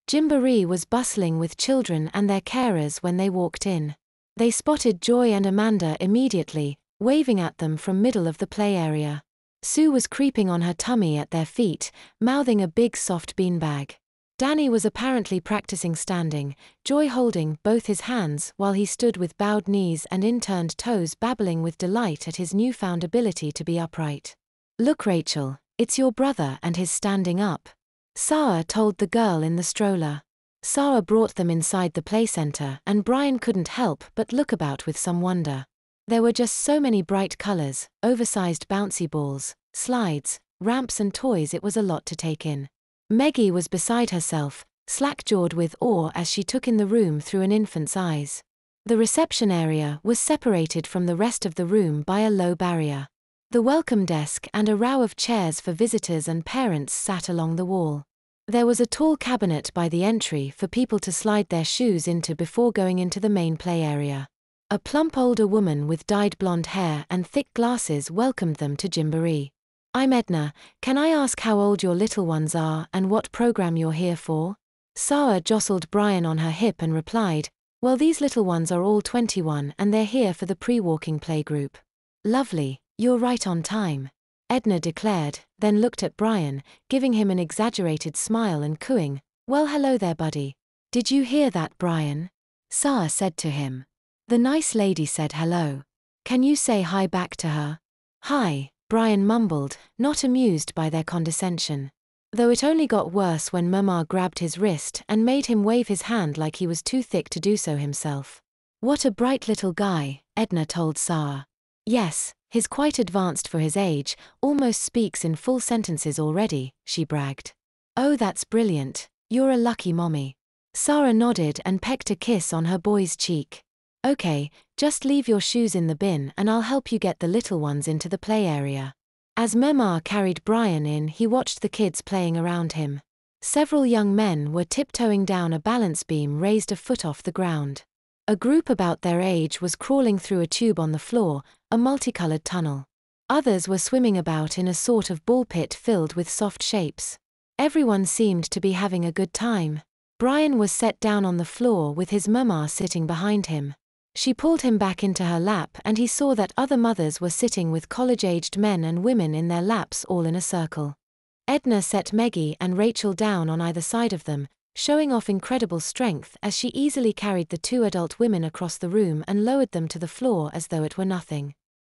Gymboree was bustling with children and their carers when they walked in. They spotted Joy and Amanda immediately, waving at them from middle of the play area. Sue was creeping on her tummy at their feet, mouthing a big soft beanbag. Danny was apparently practicing standing, Joy holding both his hands while he stood with bowed knees and inturned toes, babbling with delight at his newfound ability to be upright. "Look, Rachel, it's your brother and his standing up," Sarah told the girl in the stroller. Sarah brought them inside the play center and Brian couldn't help but look about with some wonder. There were just so many bright colors, oversized bouncy balls, slides, ramps and toys. It was a lot to take in. Meggie was beside herself, slack-jawed with awe as she took in the room through an infant's eyes. The reception area was separated from the rest of the room by a low barrier. The welcome desk and a row of chairs for visitors and parents sat along the wall. There was a tall cabinet by the entry for people to slide their shoes into before going into the main play area. A plump older woman with dyed blonde hair and thick glasses welcomed them to Gymboree. "I'm Edna, can I ask how old your little ones are and what program you're here for?" Sarah jostled Brian on her hip and replied, "Well, these little ones are all 21 and they're here for the pre-walking playgroup." "Lovely, you're right on time," Edna declared, then looked at Brian, giving him an exaggerated smile and cooing, "Well, hello there, buddy." "Did you hear that, Brian?" Sarah said to him. The nice lady said hello. "Can you say hi back to her?" "Hi," Brian mumbled, not amused by their condescension. Though it only got worse when Mama grabbed his wrist and made him wave his hand like he was too thick to do so himself. "What a bright little guy," Edna told Sarah. "Yes, he's quite advanced for his age, almost speaks in full sentences already," she bragged. "Oh, that's brilliant. You're a lucky mommy." Sarah nodded and pecked a kiss on her boy's cheek. "Okay, just leave your shoes in the bin and I'll help you get the little ones into the play area." As Mama carried Brian in, he watched the kids playing around him. Several young men were tiptoeing down a balance beam raised a foot off the ground. A group about their age was crawling through a tube on the floor, a multicolored tunnel. Others were swimming about in a sort of ball pit filled with soft shapes. Everyone seemed to be having a good time. Brian was set down on the floor with his Mama sitting behind him. She pulled him back into her lap and he saw that other mothers were sitting with college-aged men and women in their laps all in a circle. Edna set Meggie and Rachel down on either side of them, showing off incredible strength as she easily carried the two adult women across the room and lowered them to the floor as though it were nothing.